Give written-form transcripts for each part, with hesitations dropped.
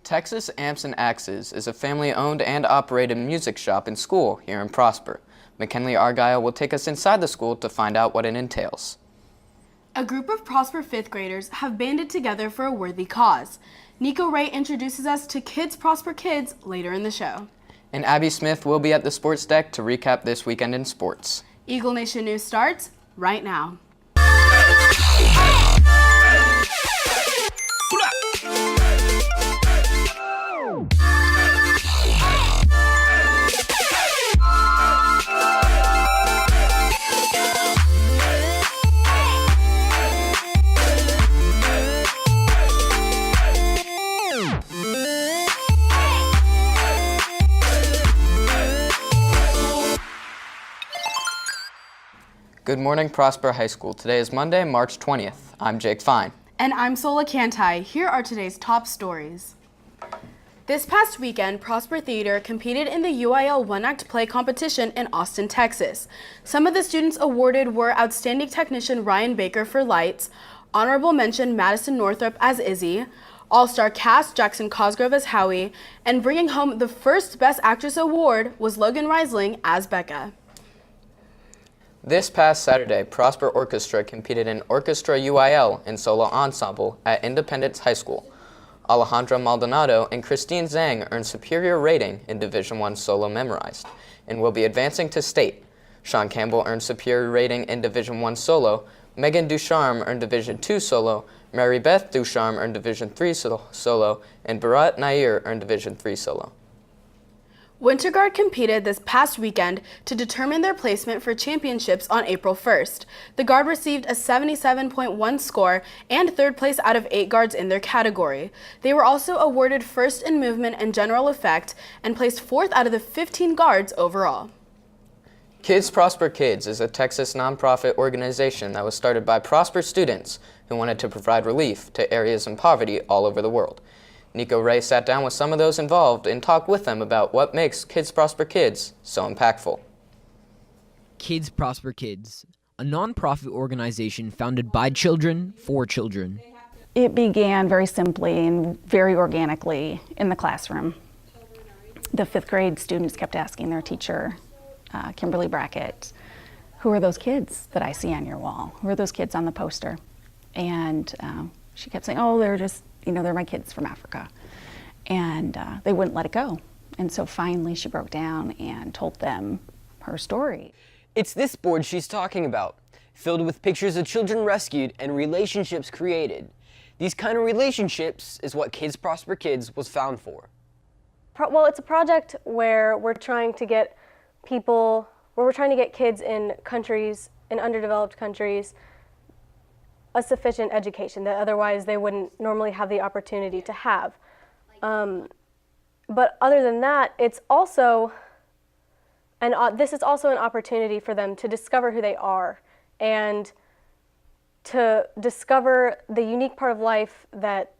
Texas Amps and Axes is a family-owned and operated music shop and school here in Prosper. McKinley Argyle will take us inside the school to find out what it entails. A group of Prosper 5th graders have banded together for a worthy cause. Nico Ray introduces us to Kids Prosper Kids later in the show. And Abby Smith will be at the sports deck to recap this weekend in sports. Eagle Nation News starts right now. Good morning, Prosper High School. Today is Monday, March 20th. I'm Jake Fine. And I'm Sola Cantai. Here are today's top stories. This past weekend, Prosper Theater competed in the UIL one-act play competition in Austin, Texas. Some of the students awarded were Outstanding Technician Ryan Baker for Lights, Honorable Mention Madison Northrup as Izzy, All-Star Cast Jackson Cosgrove as Howie, and bringing home the first Best Actress award was Logan Reisling as Becca. This past Saturday, Prosper Orchestra competed in Orchestra UIL and Solo Ensemble at Independence High School. Alejandra Maldonado and Christine Zhang earned superior rating in Division I Solo Memorized and will be advancing to state. Sean Campbell earned superior rating in Division I Solo, Megan Ducharme earned Division II Solo, Mary Beth Ducharme earned Division III Solo, and Bharat Nair earned Division III Solo. Winterguard competed this past weekend to determine their placement for championships on April 1st. The Guard received a 77.1 score and third place out of 8 guards in their category. They were also awarded first in movement and general effect and placed fourth out of the 15 guards overall. Kids Prosper Kids is a Texas nonprofit organization that was started by Prosper students who wanted to provide relief to areas in poverty all over the world. Nico Ray sat down with some of those involved and talked with them about what makes Kids Prosper Kids so impactful. Kids Prosper Kids, a nonprofit organization founded by children for children. It began very simply and very organically in the classroom. The 5th grade students kept asking their teacher, Kimberly Brackett, who are those kids that I see on your wall? Who are those kids on the poster? And she kept saying, oh, they're just, they're my kids from Africa. And they wouldn't let it go. And so finally she broke down and told them her story. It's this board she's talking about, filled with pictures of children rescued and relationships created. These kind of relationships is what Kids Prosper Kids was found for. Well, it's a project where we're trying to get kids in countries, in underdeveloped countries, a sufficient education that otherwise they wouldn't normally have the opportunity to have. But other than that, it's also, this is also an opportunity for them to discover who they are and to discover the unique part of life that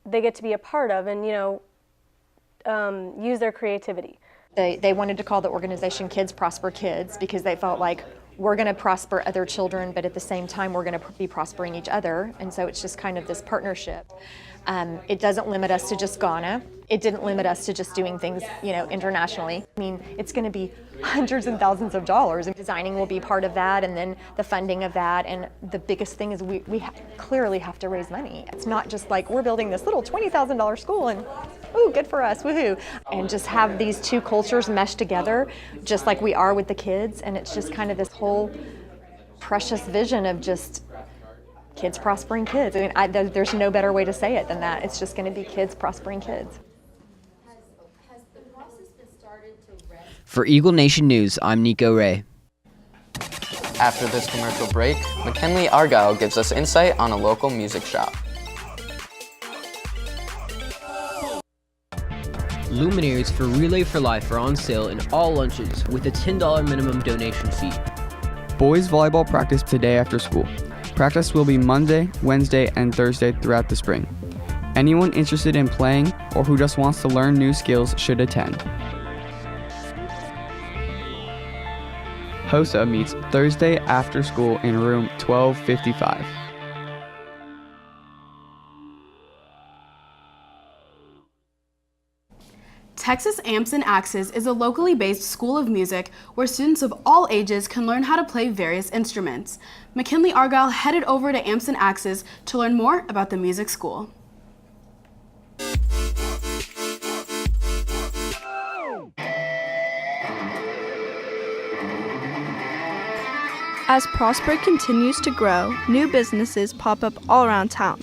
they get to be a part of and, use their creativity. They wanted to call the organization Kids Prosper Kids because they felt like we're going to prosper other children, but at the same time we're going to be prospering each other. And so it's just kind of this partnership. It doesn't limit us to just Ghana. It didn't limit us to just doing things, internationally. I mean, it's going to be hundreds and thousands of dollars. And designing will be part of that, and then the funding of that. And the biggest thing is we clearly have to raise money. It's not just like we're building this little $20,000 school and ooh, good for us, woohoo. And just have these two cultures mesh together just like we are with the kids. And it's just kind of this whole precious vision of just kids prospering kids. I mean, there's no better way to say it than that. It's just going to be kids prospering kids. Has the process been started to rest? For Eagle Nation News, I'm Nico Ray. After this commercial break, McKinley Argyle gives us insight on a local music shop. Luminaries for Relay for Life are on sale in all lunches with a $10 minimum donation fee. Boys volleyball practice today after school. Practice will be Monday, Wednesday, and Thursday throughout the spring. Anyone interested in playing or who just wants to learn new skills should attend. HOSA meets Thursday after school in room 1255. Texas Amps and Axes is a locally based school of music where students of all ages can learn how to play various instruments. McKinley Argyle headed over to Amps and Axes to learn more about the music school. As Prosper continues to grow, new businesses pop up all around town.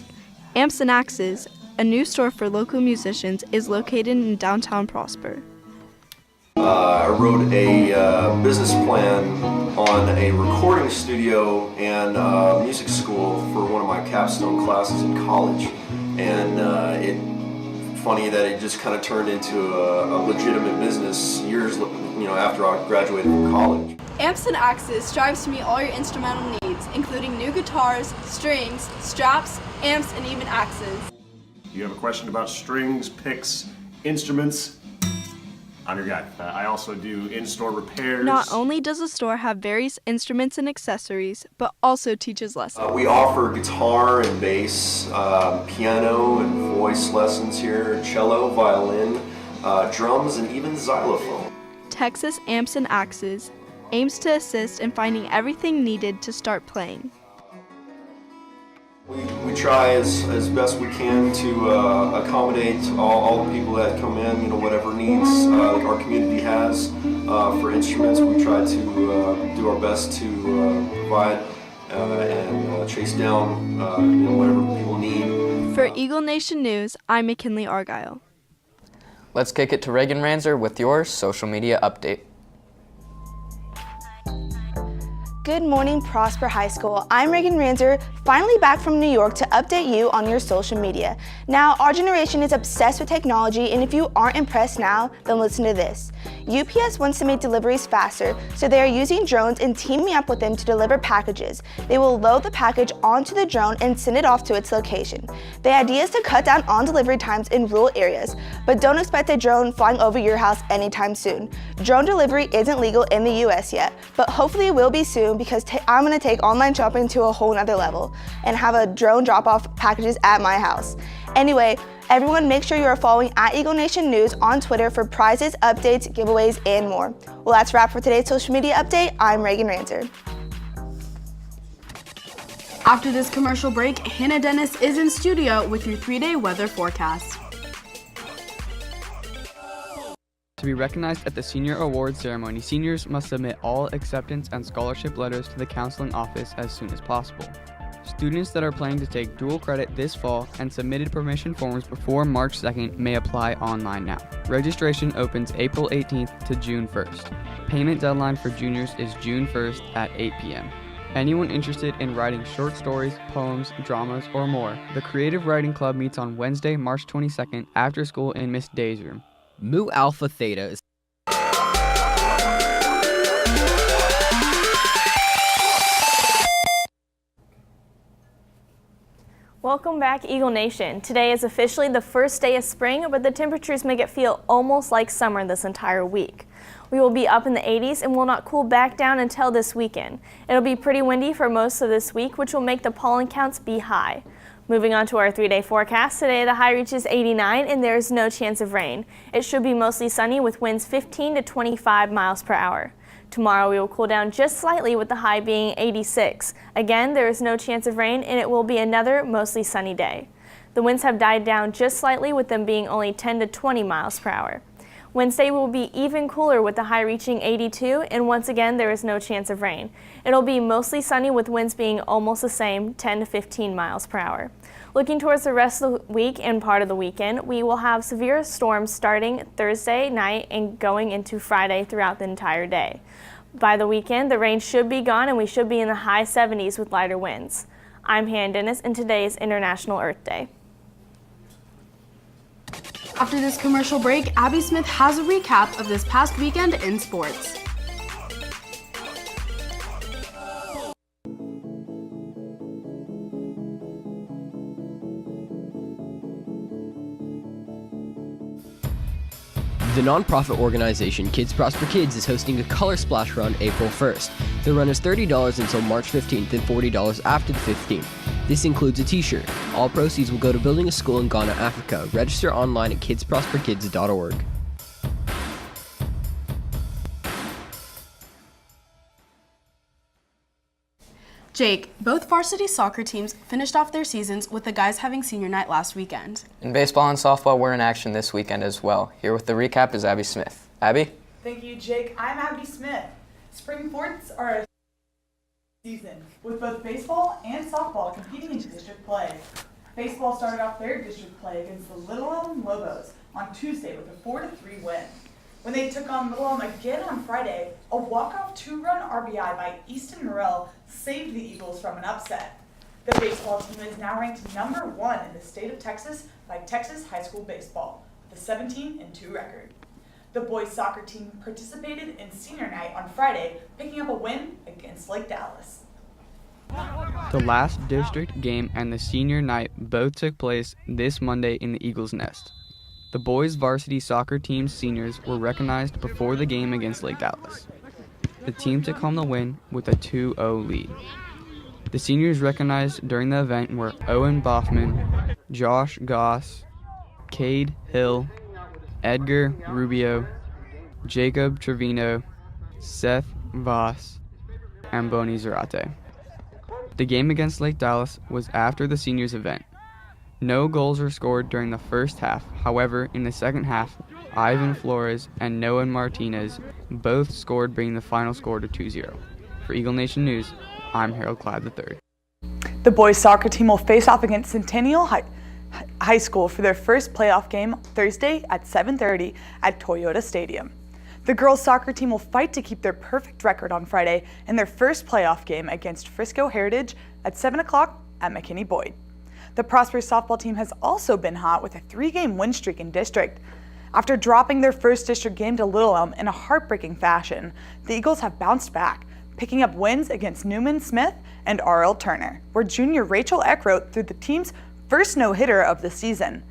Amps and Axes, a new store for local musicians, is located in downtown Prosper. I wrote a business plan on a recording studio and music school for one of my capstone classes in college, and funny that it just kind of turned into a legitimate business years after I graduated from college. Amps and Axes strives to meet all your instrumental needs, including new guitars, strings, straps, amps, and even axes. You have a question about strings, picks, instruments? I'm your guy. I also do in-store repairs. Not only does the store have various instruments and accessories, but also teaches lessons. We offer guitar and bass, piano and voice lessons here, cello, violin, drums, and even xylophone. Texas Amps and Axes aims to assist in finding everything needed to start playing. We try as best we can to accommodate all the people that come in, whatever needs our community has for instruments. We try to do our best to provide and chase down whatever people need. For Eagle Nation News, I'm McKinley Argyle. Let's kick it to Reagan Ranzer with your social media update. Good morning, Prosper High School. I'm Reagan Ranzer, finally back from New York to update you on your social media. Now, our generation is obsessed with technology, and if you aren't impressed now, then listen to this. UPS wants to make deliveries faster, so they are using drones and teaming up with them to deliver packages. They will load the package onto the drone and send it off to its location. The idea is to cut down on delivery times in rural areas, but don't expect a drone flying over your house anytime soon. Drone delivery isn't legal in the US yet, but hopefully it will be soon, because I'm going to take online shopping to a whole nother level and have a drone drop off packages at my house. Anyway, everyone make sure you are following at Eagle Nation News on Twitter for prizes, updates, giveaways, and more. Well, that's a wrap for today's social media update. I'm Reagan Ranzer. After this commercial break, Hannah Dennis is in studio with your 3-day weather forecast. To be recognized at the Senior Awards ceremony, seniors must submit all acceptance and scholarship letters to the counseling office as soon as possible. Students that are planning to take dual credit this fall and submitted permission forms before March 2nd may apply online now. Registration opens April 18th to June 1st. Payment deadline for juniors is June 1st at 8 p.m. Anyone interested in writing short stories, poems, dramas, or more, the Creative Writing Club meets on Wednesday, March 22nd after school in Miss Day's room. Mu Alpha Theta is Welcome back, Eagle Nation. Today is officially the first day of spring, but the temperatures make it feel almost like summer this entire week. We will be up in the 80s and will not cool back down until this weekend. It'll be pretty windy for most of this week, which will make the pollen counts be high. Moving on to our 3-day forecast, today the high reaches 89 and there is no chance of rain. It should be mostly sunny with winds 15 to 25 miles per hour. Tomorrow we will cool down just slightly with the high being 86. Again, there is no chance of rain and it will be another mostly sunny day. The winds have died down just slightly with them being only 10 to 20 miles per hour. Wednesday will be even cooler with the high reaching 82, and once again there is no chance of rain. It'll be mostly sunny with winds being almost the same, 10 to 15 miles per hour. Looking towards the rest of the week and part of the weekend, we will have severe storms starting Thursday night and going into Friday throughout the entire day. By the weekend, the rain should be gone and we should be in the high 70s with lighter winds. I'm Hannah Dennis and today is International Earth Day. After this commercial break, Abby Smith has a recap of this past weekend in sports. The nonprofit organization Kids Prosper Kids is hosting a Color Splash Run April 1st. The run is $30 until March 15th and $40 after the 15th. This includes a t-shirt. All proceeds will go to building a school in Ghana, Africa. Register online at kidsprosperkids.org. Jake, both varsity soccer teams finished off their seasons with the guys having senior night last weekend. And baseball and softball were in action this weekend as well. Here with the recap is Abby Smith. Abby? Thank you, Jake. I'm Abby Smith. Spring sports are a season with both baseball and softball competing in district play. Baseball started off their district play against the Little Elm Lobos on Tuesday with a 4-3 win. When they took on Little Elm again on Friday, a walk-off 2-run RBI by Easton Morrell saved the Eagles from an upset. The baseball team is now ranked number 1 in the state of Texas by Texas High School Baseball with a 17-2 record. The boys soccer team participated in senior night on Friday, picking up a win against Lake Dallas. The last district game and the senior night both took place this Monday in the Eagles' Nest. The boys' varsity soccer team's seniors were recognized before the game against Lake Dallas. The team took home the win with a 2-0 lead. The seniors recognized during the event were Owen Boffman, Josh Goss, Cade Hill, Edgar Rubio, Jacob Trevino, Seth Voss, and Boni Zarate. The game against Lake Dallas was after the seniors' event. No goals were scored during the first half. However, in the second half, Ivan Flores and Noah Martinez both scored, bringing the final score to 2-0. For Eagle Nation News, I'm Harold Clyde III. The boys soccer team will face off against Centennial High School for their first playoff game Thursday at 7:30 at Toyota Stadium. The girls soccer team will fight to keep their perfect record on Friday in their first playoff game against Frisco Heritage at 7 o'clock at McKinney Boyd. The Prosper softball team has also been hot with a 3-game win streak in district. After dropping their first district game to Little Elm in a heartbreaking fashion, the Eagles have bounced back, picking up wins against Newman Smith and R.L. Turner, where junior Rachel Eckroth threw the team's first no-hitter of the season.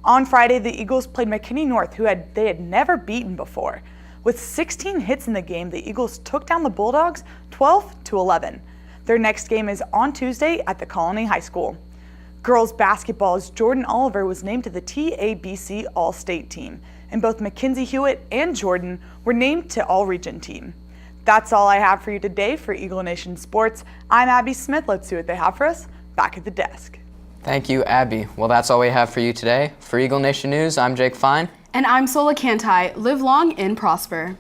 On Friday, the Eagles played McKinney North, who they had never beaten before. With 16 hits in the game, the Eagles took down the Bulldogs 12-11. Their next game is on Tuesday at the Colony High School. Girls basketball's Jordan Oliver was named to the TABC All-State team, and both Mackenzie Hewitt and Jordan were named to All-Region team. That's all I have for you today for Eagle Nation Sports. I'm Abby Smith. Let's see what they have for us back at the desk. Thank you, Abby. Well, that's all we have for you today. For Eagle Nation News, I'm Jake Fine. And I'm Sola Cantai. Live long and prosper.